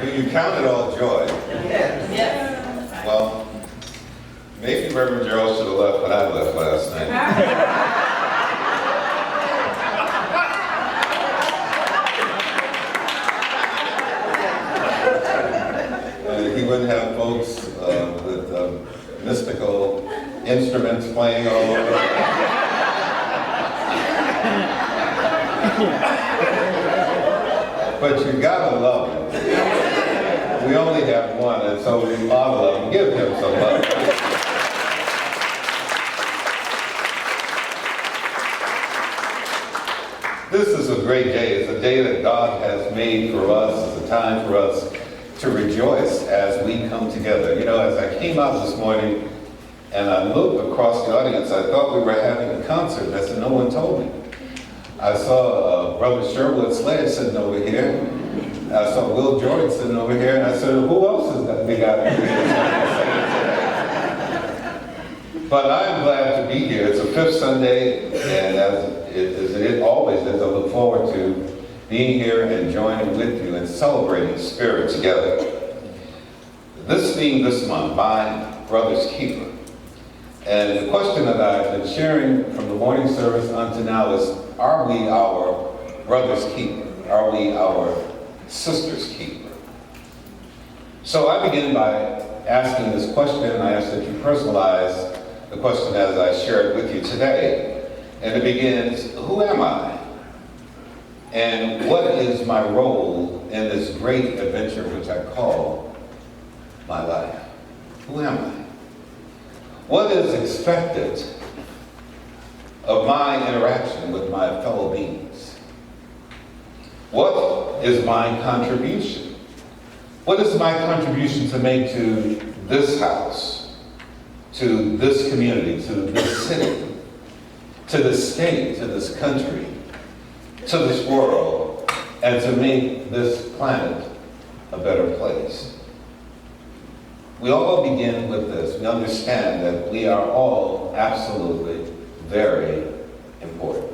Do you count it all joy? Yes. Well, maybe Reverend Gerald should have left when I left last night. He wouldn't have folks with mystical instruments playing all over. But you gotta love him. We only have one, and so we ought to love him. Give him some love. This is a great day. It's a day that God has made for us. It's a time for us to rejoice as we come together. You know, as I came out this morning and I looked across the audience, I thought we were having a concert. I said, no one told me. I saw Brother Sherwood Slade sitting over here. I saw Will Jordan sitting over here, and I said, who else is that we got here? But I'm glad to be here. It's the fifth Sunday, and as it always is, I look forward to being here and joining with you and celebrating Spirit together. This theme this month, My Brother's Keeper. And the question that I've been sharing from the morning service unto now is, are we our brother's keeper? Are we our sister's keeper? So I begin by asking this question, and I ask that you personalize the question as I share it with you today. And it begins, who am I? And what is my role in this great adventure which I call my life? Who am I? What is expected of my interaction with my fellow beings? What is my contribution? What is my contribution to make to this house, to this community, to this city, to this state, to this country, to this world, and to make this planet a better place? We all begin with this. We understand that we are all absolutely very important.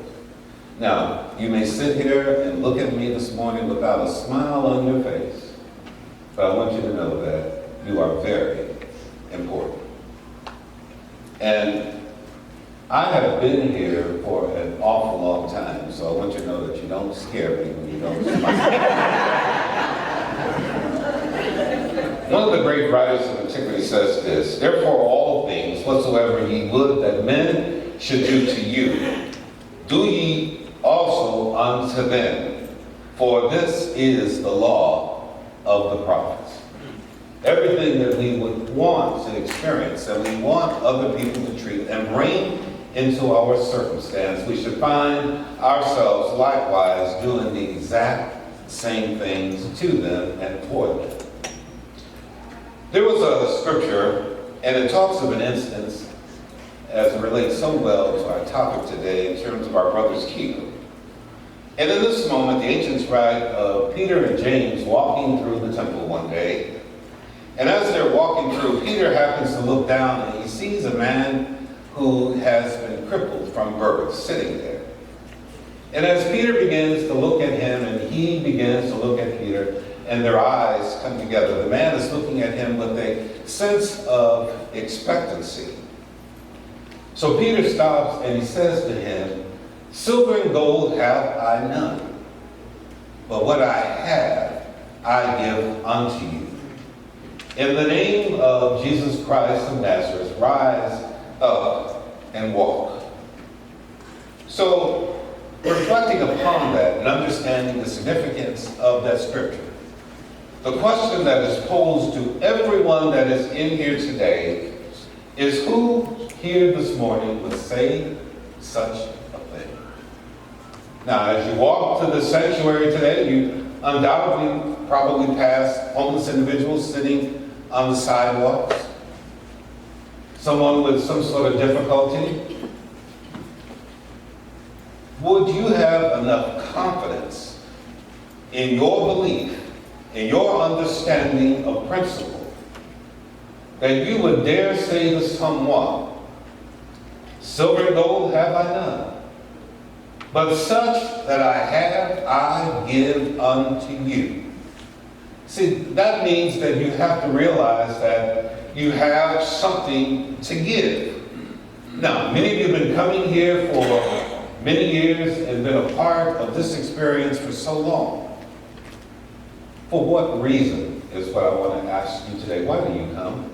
Now, you may sit here and look at me this morning without a smile on your face, but I want you to know that you are very important. And I have been here for an awful long time, so I want you to know that you don't scare me when you don't smile. One of the great writers of antiquity says this, therefore all things whatsoever ye would that men should do to you, do ye also unto them, for this is the law of the prophets. Everything that we would want to experience, that we want other people to treat and bring into our circumstance, we should find ourselves likewise doing the exact same things to them and for them. There was a scripture, and it talks of an instance as it relates so well to our topic today in terms of our brother's keeper. And in this moment, the ancients write of Peter and James walking through the temple one day. And as they're walking through, Peter happens to look down and he sees a man who has been crippled from birth sitting there. And as Peter begins to look at him and he begins to look at Peter, and their eyes come together, the man is looking at him with a sense of expectancy. So Peter stops and he says to him, silver and gold have I none, but what I have I give unto you. In the name of Jesus Christ of Nazareth, rise up and walk. So, reflecting upon that and understanding the significance of that scripture, the question that is posed to everyone that is in here today is, who here this morning would say such a thing? Now, as you walk to the sanctuary today, you undoubtedly probably pass homeless individuals sitting on the sidewalks, someone with some sort of difficulty. Would you have enough confidence in your belief, in your understanding of principle, that you would dare say to someone, silver and gold have I none, but such that I have I give unto you. See, that means that you have to realize that you have something to give. Now, many of you have been coming here for many years and been a part of this experience for so long. For what reason is what I want to ask you today. Why do you come?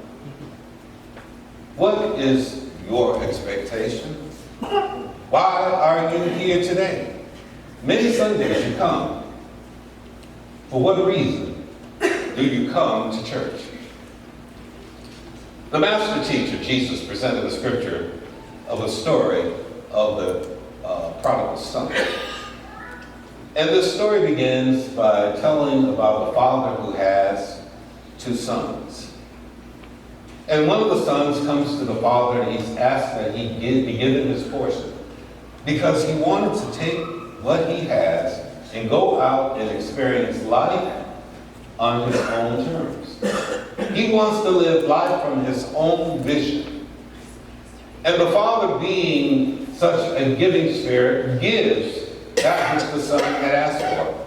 What is your expectation? Why are you here today? Many Sundays you come. For what reason do you come to church? The master teacher, Jesus, presented a scripture of a story of the prodigal son. And this story begins by telling about a father who has two sons. And one of the sons comes to the father and he's asked that he be given his portion because he wanted to take what he has and go out and experience life on his own terms. He wants to live life from his own vision. And the father, being such a giving spirit, gives that which the son had asked for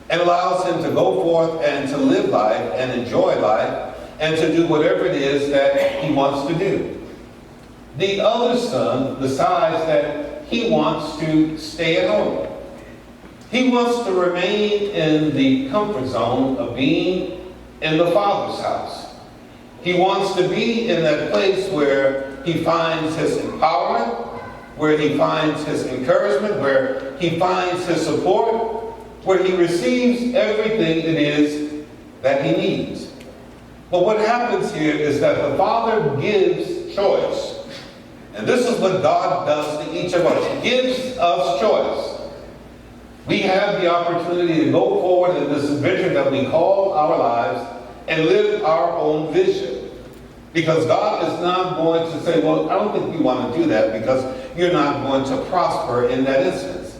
and allows him to go forth and to live life and enjoy life and to do whatever it is that he wants to do. The other son decides that he wants to stay at home. He wants to remain in the comfort zone of being in the Father's house. He wants to be in that place where he finds his empowerment, where he finds his encouragement, where he finds his support, where he receives everything it is that he needs. But what happens here is that the Father gives choice. And this is what God does to each of us. He gives us choice. We have the opportunity to go forward in this adventure that we call our lives and live our own vision. Because God is not going to say, well, I don't think you want to do that because you're not going to prosper in that instance.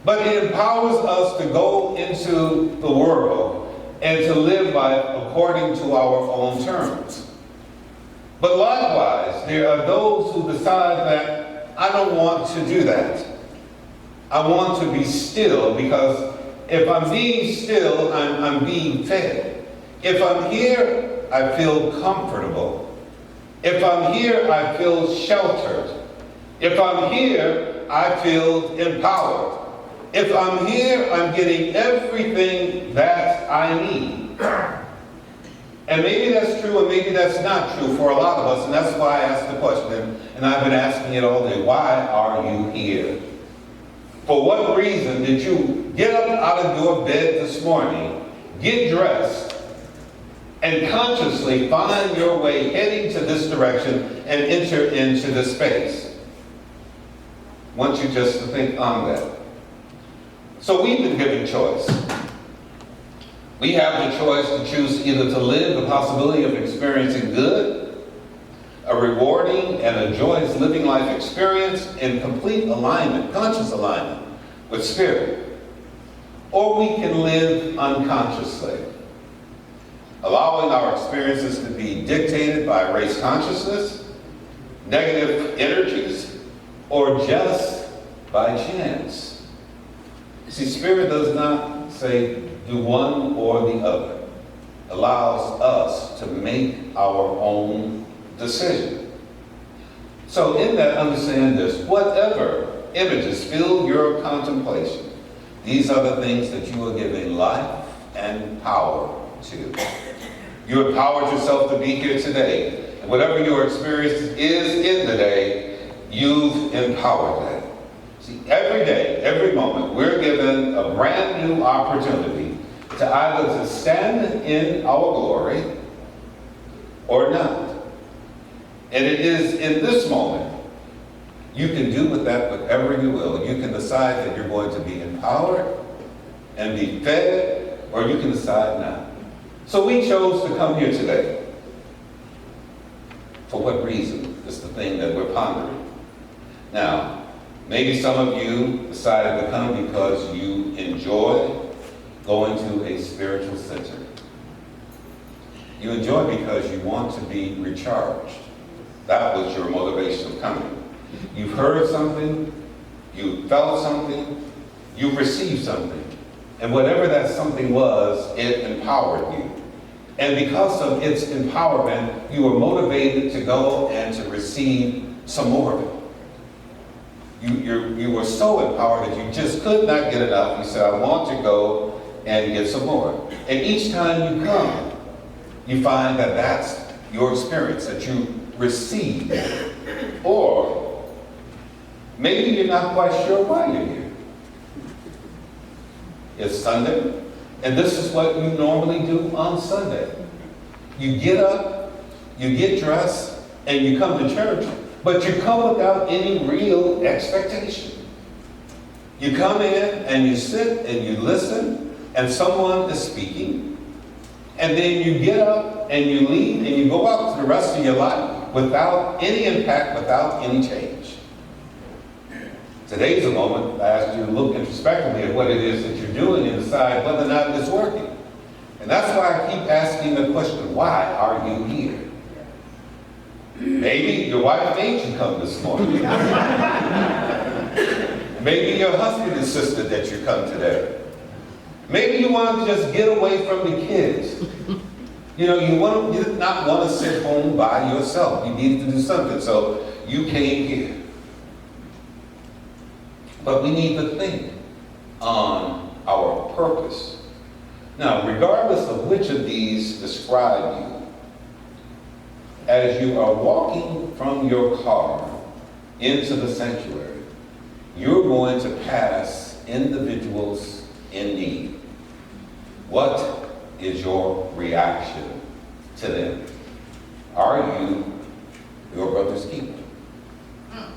But it empowers us to go into the world and to live life according to our own terms. But likewise, there are those who decide that I don't want to do that. I want to be still because if I'm being still, I'm being fed. If I'm here, I feel comfortable. If I'm here, I feel sheltered. If I'm here, I feel empowered. If I'm here, I'm getting everything that I need. And maybe that's true and maybe that's not true for a lot of us, and that's why I asked the question, and I've been asking it all day. Why are you here? For what reason did you get up out of your bed this morning, get dressed, and consciously find your way heading to this direction and enter into this space? I want you just to think on that. So we've been given choice. We have the choice to choose either to live the possibility of experiencing good, a rewarding and a joyous living life experience in complete alignment, conscious alignment with Spirit, or we can live unconsciously, allowing our experiences to be dictated by race consciousness, negative energies, or just by chance. See, Spirit does not say do one or the other. It allows us to make our own decision. So in that, understand this. Whatever images fill your contemplation, these are the things that you are giving life and power to. You empowered yourself to be here today. And whatever your experience is in the day, you've empowered that. See, every day, every moment, we're given a brand new opportunity to either to stand in our glory or not. And it is in this moment, you can do with that whatever you will. You can decide that you're going to be empowered and be fed, or you can decide not. So we chose to come here today. For what reason is the thing that we're pondering. Now, maybe some of you decided to come because you enjoy going to a spiritual center. You enjoy because you want to be recharged. That was your motivation of coming. You've heard something, you felt something, you've received something, And whatever that something was, it empowered you. And because of its empowerment, you were motivated to go and to receive some more of it. You were so empowered that you just could not get enough. You said, I want to go and get some more. And each time you come, you find that that's your experience, that you receive. Or maybe you're not quite sure why you're here. It's Sunday, and this is what you normally do on Sunday. You get up, you get dressed, and you come to church, but you come without any real expectation. You come in and you sit and you listen, and someone is speaking, and then you get up and you leave and you go out to the rest of your life without any impact, without any change. Today's a moment I ask you to look introspectively at what it is that you're doing and decide whether or not it's working. And that's why I keep asking the question, why are you here? Maybe your wife made you come this morning. Maybe your husband insisted that you come today. Maybe you want to just get away from the kids. You did not want to sit home by yourself. You needed to do something, so you came here. But we need to think on our purpose. Now, regardless of which of these describe you, as you are walking from your car into the sanctuary, you're going to pass individuals in need. What is your reaction to them? Are you your brother's keeper?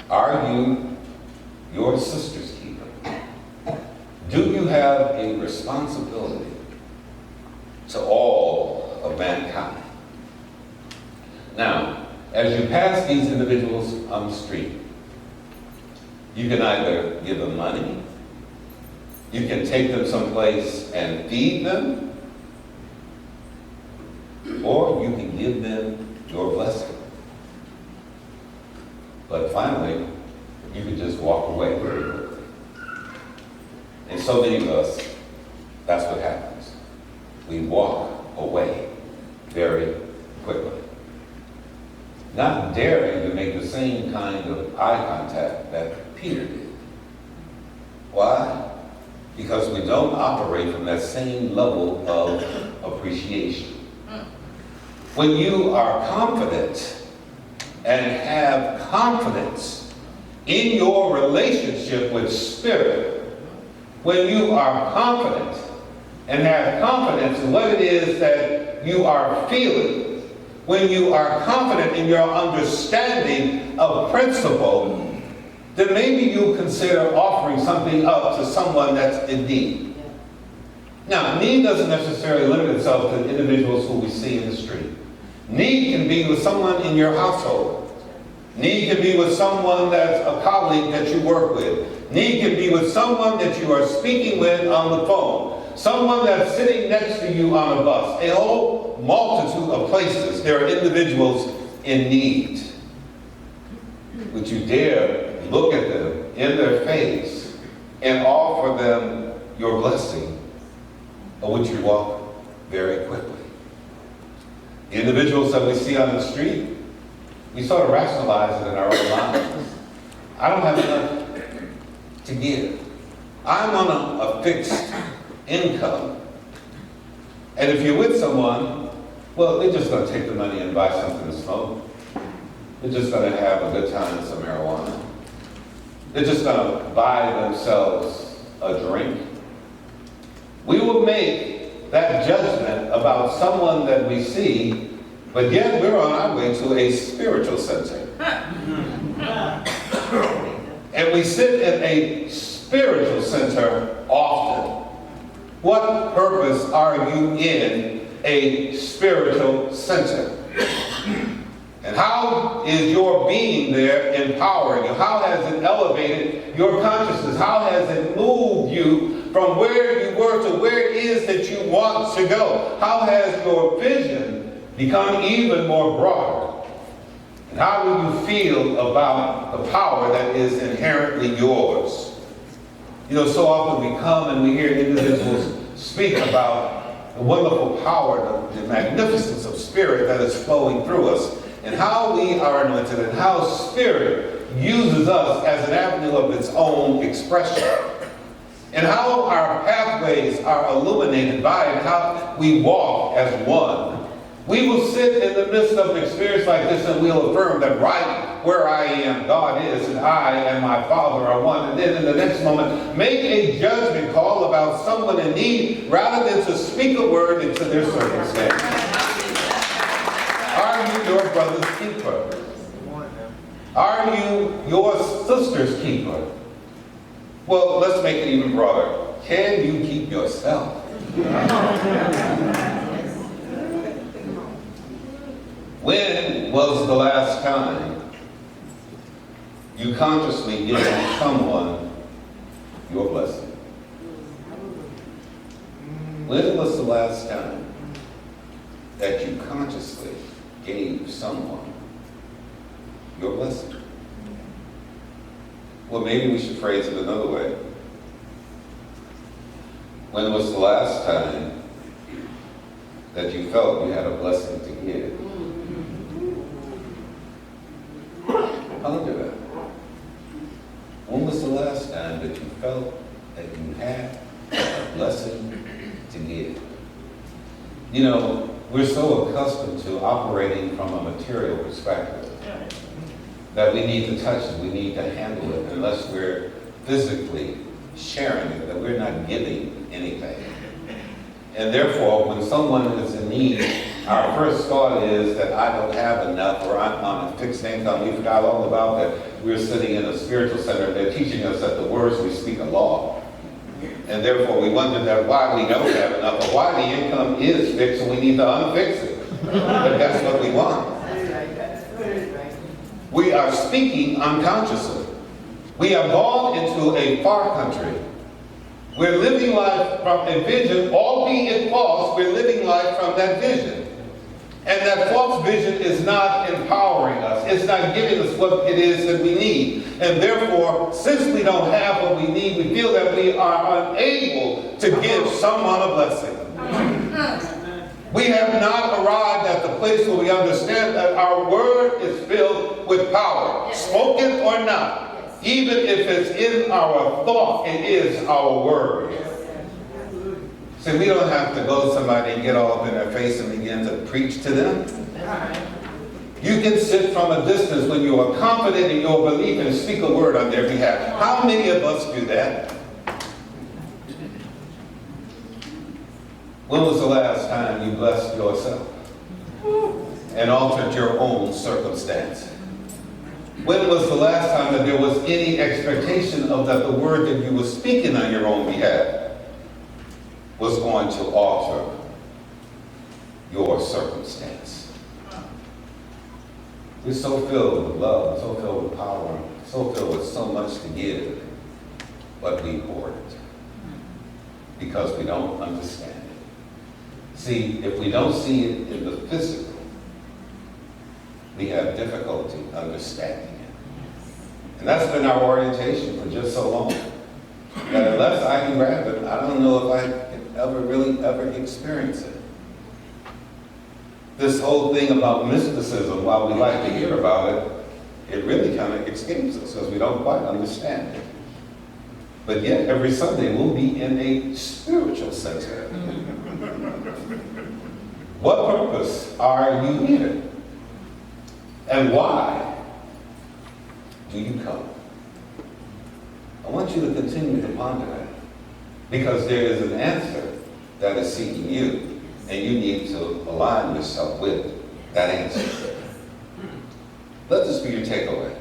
Are you your sister's keeper? Do you have a responsibility to all of mankind? Now, as you pass these individuals on the street, you can either give them money, you can take them someplace and feed them, or you can give them your blessing. But finally, you can just walk away very quickly. And so many of us, that's what happens. We walk away very quickly. Not daring to make the same kind of eye contact that Peter did. Why? Because we don't operate from that same level of appreciation. When you are confident and have confidence in your relationship with Spirit, when you are confident and have confidence in what it is that you are feeling, when you are confident in your understanding of principle, then maybe you'll consider offering something up to someone that's in need. Now, need doesn't necessarily limit itself to individuals who we see in the street. Need can be with someone in your household. Need can be with someone that's a colleague that you work with. Need can be with someone that you are speaking with on the phone. Someone that's sitting next to you on a bus. A whole multitude of places. There are individuals in need. Would you dare look at them in their face and offer them your blessing? Or would you walk very quickly? The individuals that we see on the street, we sort of rationalize it in our own minds. I don't have enough to give. I'm on a fixed income. And if you're with someone, well, they're just going to take the money and buy something to smoke. They're just going to have a good time with some marijuana. They're just going to buy themselves a drink. We will make that judgment about someone that we see, but yet we're on our way to a spiritual center. And we sit in a spiritual center often. What purpose are you in a spiritual center? And how is your being there empowering you? How has it elevated your consciousness? How has it moved you from where you were to where it is that you want to go? How has your vision become even more broader? And how will you feel about the power that is inherently yours? You know, so often we come and we hear individuals speak about the wonderful power, the magnificence of Spirit that is flowing through us, and how we are anointed, and how Spirit uses us as an avenue of its own expression, and how our pathways are illuminated by it, and how we walk as one. We will sit in the midst of an experience like this and we'll affirm that right where I am, God is, and I and my Father are one. And then in the next moment, make a judgment call about someone in need rather than to speak a word into their circumstance. Are you your brother's keeper? Are you your sister's keeper? Well, let's make it even broader. Can you keep yourself? When was the last time you consciously gave someone your blessing? When was the last time that you consciously gave someone your blessing? Well, maybe we should phrase it another way. When was the last time that you felt you had a blessing to give? Ponder that. When was the last time that you felt that you had a blessing to give? You know, we're so accustomed to operating from a material perspective that we need to touch it, we need to handle it, unless we're physically sharing it, that we're not giving anything. And therefore, when someone is in need, our first thought is that I don't have enough, or I'm on a fixed income. We forgot all about that. We're sitting in a spiritual center. They're teaching us that the words we speak are law. And therefore, we wonder that why we don't have enough, or why the income is fixed and we need to unfix it. But that's what we want. We are speaking unconsciously. We have gone into a far country. We're living life from a vision, albeit false, we're living life from that vision. And that false vision is not empowering us. It's not giving us what it is that we need. And therefore, since we don't have what we need, we feel that we are unable to give someone a blessing. We have not arrived at the place where we understand that our word is filled with power, spoken or not. Even if it's in our thought, it is our word. See, we don't have to go to somebody and get all up in their face and begin to preach to them. You can sit from a distance when you are confident in your belief and speak a word on their behalf. How many of us do that? When was the last time you blessed yourself and altered your own circumstance? When was the last time that there was any expectation of that the word that you were speaking on your own behalf was going to alter your circumstance? We're so filled with love, so filled with power, so filled with so much to give, but we hoard it because we don't understand it. See, if we don't see it in the physical, we have difficulty understanding it. And that's been our orientation for just so long. That unless I can grab it, I don't know if I can ever experience it. This whole thing about mysticism, while we like to hear about it, it really kind of escapes us because we don't quite understand it. But yet, every Sunday we'll be in a spiritual center. What purpose are you here? And why do you come? I want you to continue to ponder that, because there is an answer that is seeking you, and you need to align yourself with that answer. Let this be your takeaway.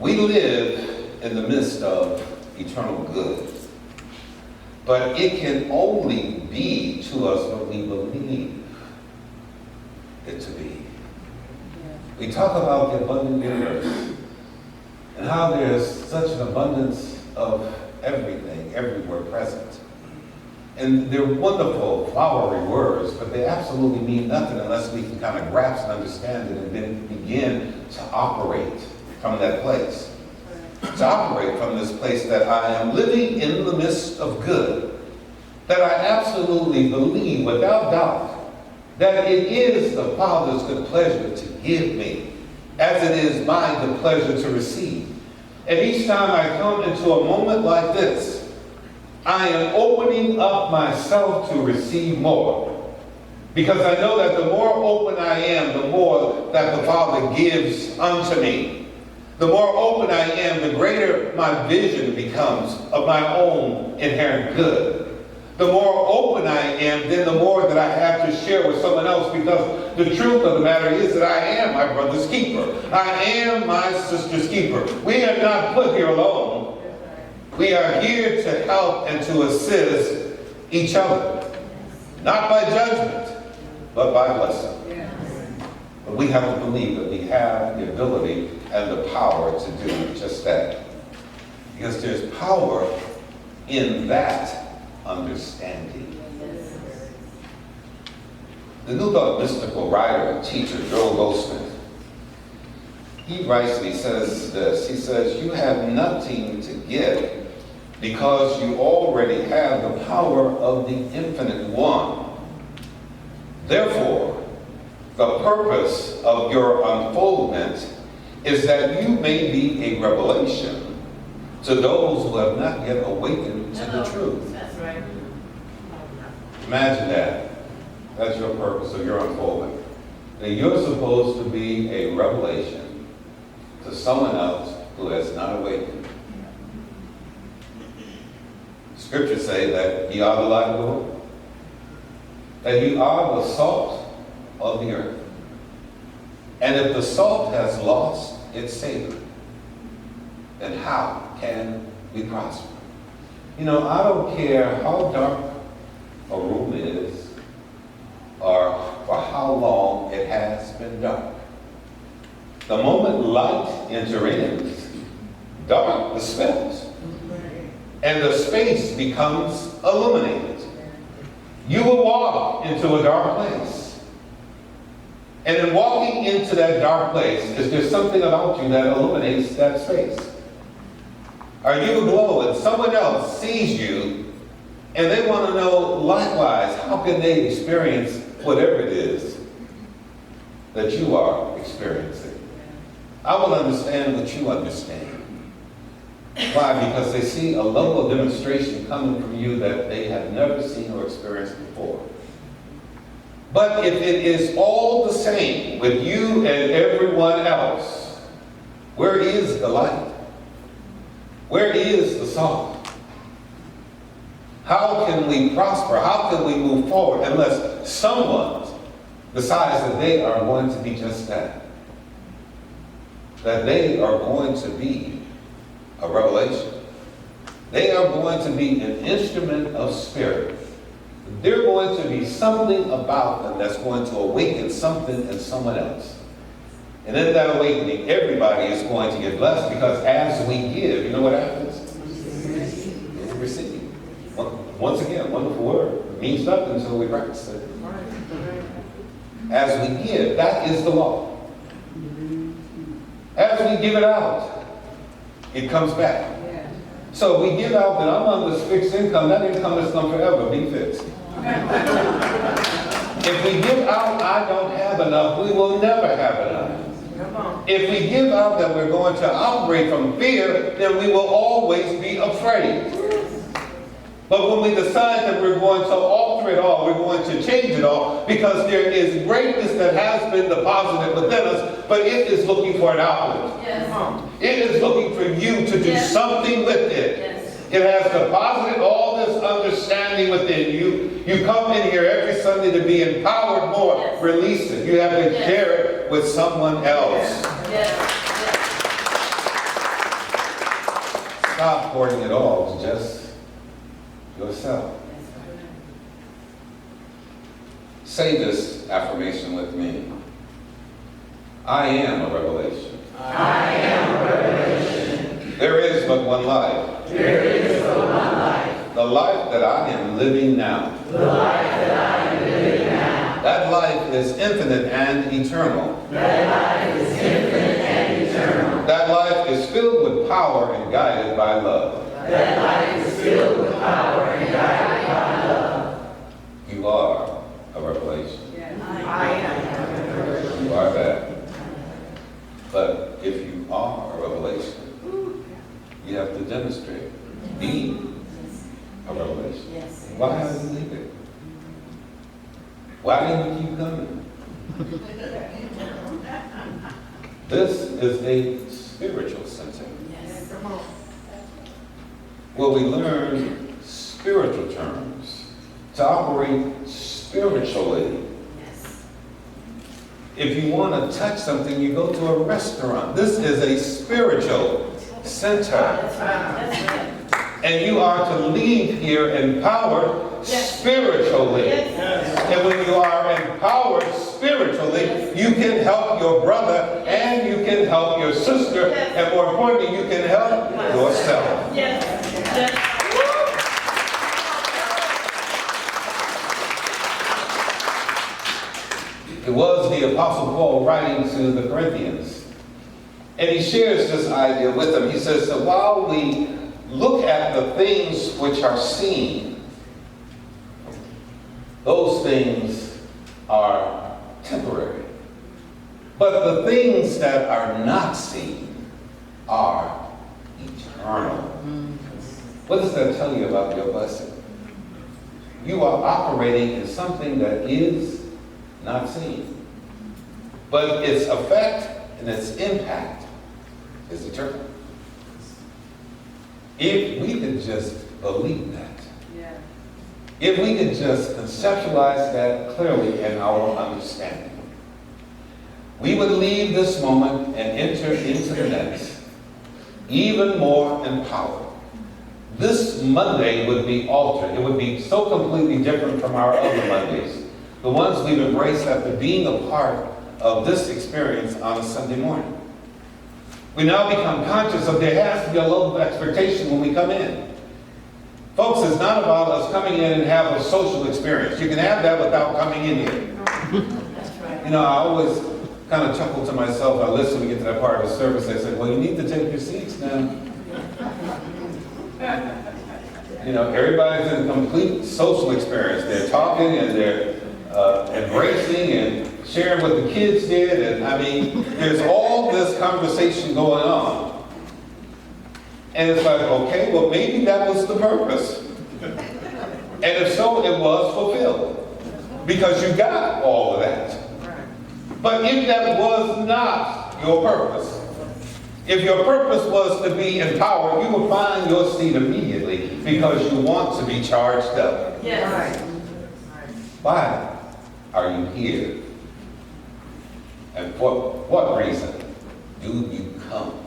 We live in the midst of eternal good, but it can only be to us what we believe it to be. We talk about the abundant universe and how there's such an abundance of everything, everywhere present. And they're wonderful, flowery words, but they absolutely mean nothing unless we can kind of grasp and understand it and then begin to operate from that place. to operate from this place that I am living in the midst of good, that I absolutely believe without doubt that it is the Father's good pleasure to give me, as it is my good pleasure to receive. And each time I come into a moment like this, I am opening up myself to receive more. Because I know that the more open I am, the more that the Father gives unto me. The more open I am, the greater my vision becomes of my own inherent good. The more open I am, then the more that I have to share with someone else, because the truth of the matter is that I am my brother's keeper. I am my sister's keeper. We are not put here alone. We are here to help and to assist each other. Not by judgment, but by blessing. But we have to believe that we have the ability and the power to do just that. Because there's power in that understanding. The New Thought mystical writer and teacher, Joel Goldsmith, he writes and he says this. He says, you have nothing to give because you already have the power of the Infinite One. Therefore, the purpose of your unfoldment is that you may be a revelation to those who have not yet awakened to the truth. That's right. Imagine that. That's your purpose of your unfoldment. That you're supposed to be a revelation to someone else who has not awakened. Scriptures say that you are the light of the world. That you are the salt of the earth. And if the salt has lost its savor, then how can we prosper? You know, I don't care how dark a room is or for how long it has been dark. The moment light enters, dark dispels. And the space becomes illuminated. You will walk into a dark place. And in walking into that dark place, is there something about you that illuminates that space? Are you aglow and someone else sees you and they want to know likewise, how can they experience whatever it is that you are experiencing? I will understand what you understand. Why? Because they see a level of demonstration coming from you that they have never seen or experienced before. But if it is all the same with you and everyone else, where is the light? Where is the salt? How can we prosper? How can we move forward unless someone decides that they are going to be just that? That they are going to be a revelation. They are going to be an instrument of spirit. They're going to be something about them that's going to awaken something in someone else. And in that awakening, everybody is going to get blessed, because as we give, you know what happens? We receive. Once again, wonderful word. It means nothing until we practice it. As we give, that is the law. As we give it out, it comes back. So we give out that I'm on this fixed income. That income is going to forever be fixed. If we give out, I don't have enough, we will never have enough. If we give out that we're going to operate from fear, then we will always be afraid. But when we decide that we're going to alter it all, we're going to change it all, because there is greatness that has been deposited within us, but it is looking for an outlet. Yes. It is looking for you to do something with it. Yes. It has deposited all this understanding within you. You come in here every Sunday to be empowered more. Yes. Release it. You have to Yes. share it with someone else. Yes. Stop hoarding it all to just yourself. Say this affirmation with me. I am a revelation. I am a revelation. There is but one life. There is but one life. The life that I am living now. The life that I am living now. That life is infinite and eternal. That life is infinite and eternal. That life is filled with power and guided by love. That life is filled with power and guided by love. You are a revelation. I am. You are that. But if you are a revelation, you have to demonstrate being a revelation. Why are you leaving? Why do you keep coming? This is a spiritual center. Where we learn spiritual terms to operate spiritually. If you want to touch something, you go to a restaurant. This is a spiritual center. And you are to leave here empowered spiritually. And when you are empowered spiritually, you can help your brother and you can help your sister. And more importantly, you can help yourself. It was the Apostle Paul writing to the Corinthians. And he shares this idea with them. He says that while we look at the things which are seen, those things are temporary. But the things that are not seen are eternal. What does that tell you about your blessing? You are operating in something that is not seen. But its effect and its impact is eternal. If we could just believe that, if we could just conceptualize that clearly in our understanding, we would leave this moment and enter into the next even more empowered. This Monday would be altered. It would be so completely different from our other Mondays, the ones we've embraced after being a part of this experience on a Sunday morning. We now become conscious of there has to be a level of expectation when we come in. Folks, it's not about us coming in and have a social experience. You can have that without coming in here. You know, I always kind of chuckle to myself. I listen when we get to that part of the service. I say, well, you need to take your seats now. You know, everybody's in a complete social experience. They're talking and they're embracing and sharing what the kids did. And I mean, there's all this conversation going on. And it's like, okay, well, maybe that was the purpose. And if so, it was fulfilled. Because you got all of that. But if that was not your purpose, if your purpose was to be empowered, you will find your seat immediately because you want to be charged up. Yes. Why are you here? And for what reason do you come?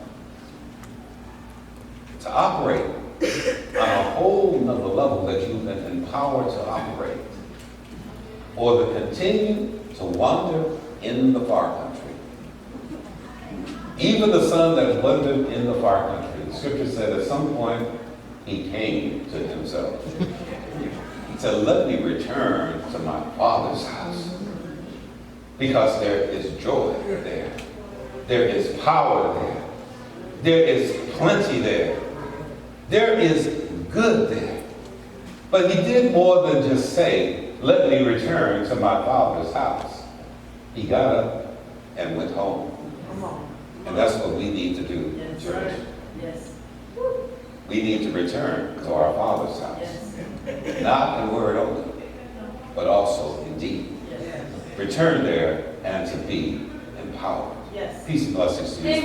To operate on a whole nother level that you've been empowered to operate, or to continue to wander in the far country. Even the son that wandered in the far country, the scripture said at some point he came to himself. He said, let me return to my father's house, because there is joy there. There is power there. There is plenty there. There is good there. But he did more than just say, let me return to my father's house. He got up and went home. And that's what we need to do, church. We need to return to our Father's house. Not in word only, but also in deed. Return there and to be empowered. Peace and blessings to you.